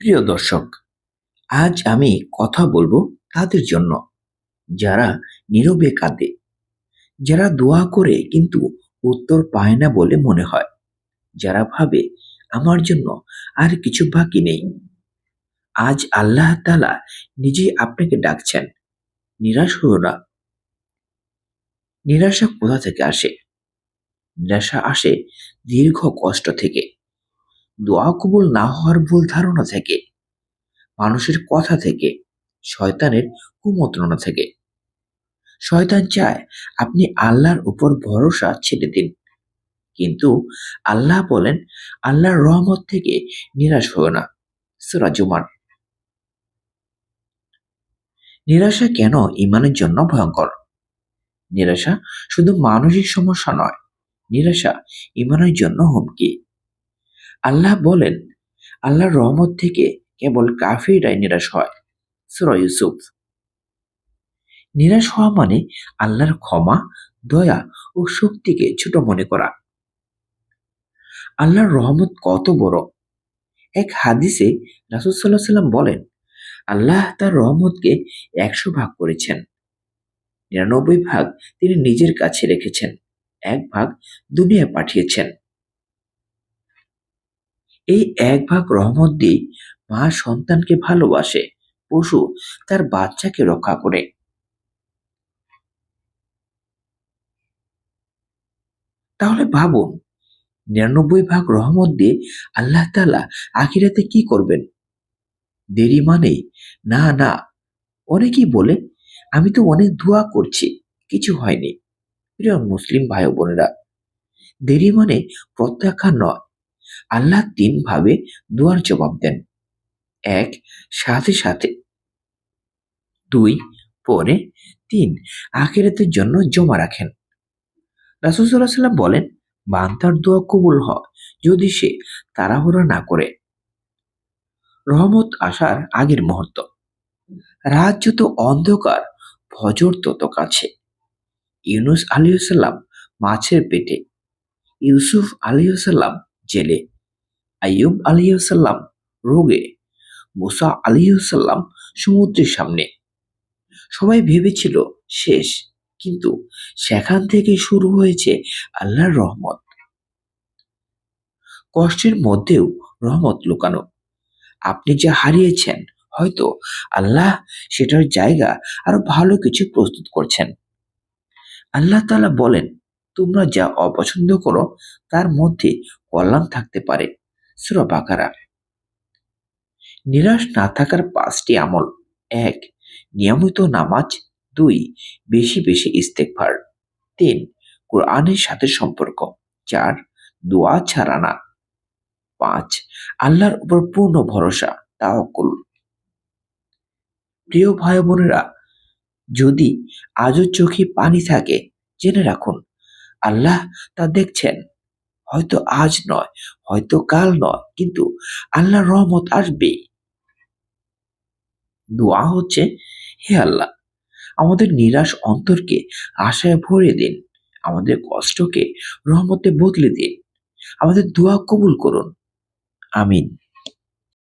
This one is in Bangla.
প্রিয় দর্শক, আজ আমি কথা বলবো তাদের জন্য যারা নীরবে কাঁদে, যারা দোয়া করে কিন্তু উত্তর পায় না বলে মনে হয়, যারা ভাবে আমার জন্য আর কিছু বাকি নেই। আজ আল্লাহ তাআলা নিজেই আপনাকে ডাকছেন, নিরাশ হও না। নিরাশা কোথা থেকে আসে? নিরাশা আসে দীর্ঘ কষ্ট থেকে, দোয়া কবুল না হওয়ার ভুল ধারণা থেকে, মানুষের কথা থেকে, শয়তানের কুমন্ত্রণা থেকে। শয়তান চায় আপনি আল্লাহর উপর ভরসা ছেড়ে দিন, কিন্তু আল্লাহ বলেন আল্লাহর রহমত থেকে নিরাশ হও না। সূরা জুমার। নিরাশা কেন ঈমানের জন্য ভয়ঙ্কর? নিরাশা শুধু মানসিক সমস্যা নয়, নিরাশা ঈমানের জন্য হুমকি। আল্লাহ বলেন আল্লাহর রহমত থেকে কেবল কাফিররাই নিরাশ হয়। সূরা ইউসুফ। নিরাশ হওয়া মানে আল্লাহর ক্ষমা, দয়া ও শক্তিকে ছোট মনে করা। আল্লাহর রহমত কত বড়! এক হাদিসে রাসূল সাল্লাল্লাহু আলাইহি সাল্লাম বলেন, আল্লাহ তার রহমতকে ১০০ ভাগ করেছেন। ৯৯ ভাগ তিনি নিজের কাছে রেখেছেন, ১ ভাগ দুনিয়ায় পাঠিয়েছেন। এই ১ ভাগ রহমত দিয়ে মা সন্তানকে ভালোবাসে, পশু তার বাচ্চাকে রক্ষা করে। তাহলে ভাবুন, ৯৯ ভাগ রহমত দিয়ে আল্লাহ তাআলা আখিরাতে কি করবেন? দেরি মানে না না। অনেকেই বলে আমি তো অনেক দোয়া করছি, কিছু হয়নি। প্রিয় মুসলিম ভাই ও বোনেরা, দেরি মানে প্রত্যাখ্যান নয়। আল্লাহ ৩ ভাবে দোয়ার জবাব দেন। ১, সাথে সাথে। ২, পরে। ৩, আখিরাতের জন্য জমা রাখেন। রাসূল সাল্লাল্লাহু আলাইহি সাল্লাম বলেন, বান্দার দোয়া কবুল হয় যদি সে তাড়াহুড়ো না করে। রহমত আসার আগের মুহূর্ত। রাত যত অন্ধকার, ফজর তত কাছে। ইউনূস আলাইহিস সালাম মাছের পেটে, ইউসুফ আলাইহিস সালাম জেলে, আইয়ুব আলাইহিস সালাম রোগে, মুসা আলাইহিস সালাম সমুদ্রের সামনে। সবাই ভেবেছিল শেষ, কিন্তু সেখান থেকে শুরু হয়েছে আল্লাহর রহমত। কষ্টের মধ্যেও রহমত লুকানো। আপনি যা হারিয়েছেন, হয়তো আল্লাহ সেটার জায়গা আরো ভালো কিছু প্রস্তুত করছেন। আল্লাহ তাআলা বলেন, তোমরা যা অপছন্দ করো তার মধ্যে কল্যাণ থাকতে পারে। সূরা বাকারা। নিরাশ না থাকার ৫টি আমল। ১, নিয়মিত নামাজ। ২, বেশি বেশি ইস্তেগফার। ৩, কোরআনের সাথে সম্পর্ক। ৪, দোয়া ছাড়া না। ৫, আল্লাহর উপর পূর্ণ ভরসা, তাওয়াক্কুল। প্রিয় ভাই বোনেরা, যদি আজও চোখে পানি থাকে, জেনে রাখুন আল্লাহ তা দেখছেন। হয়তো আজ নয়, হয়তো কাল নয়, কিন্তু আল্লাহর রহমত আসবেই। দোয়া হচ্ছে, হে আল্লাহ, আমাদের নিরাশ অন্তরকে আশায় ভরে দিন, আমাদের কষ্টকে রহমতে বদলে দিন, আমাদের দোয়া কবুল করুন। আমিন।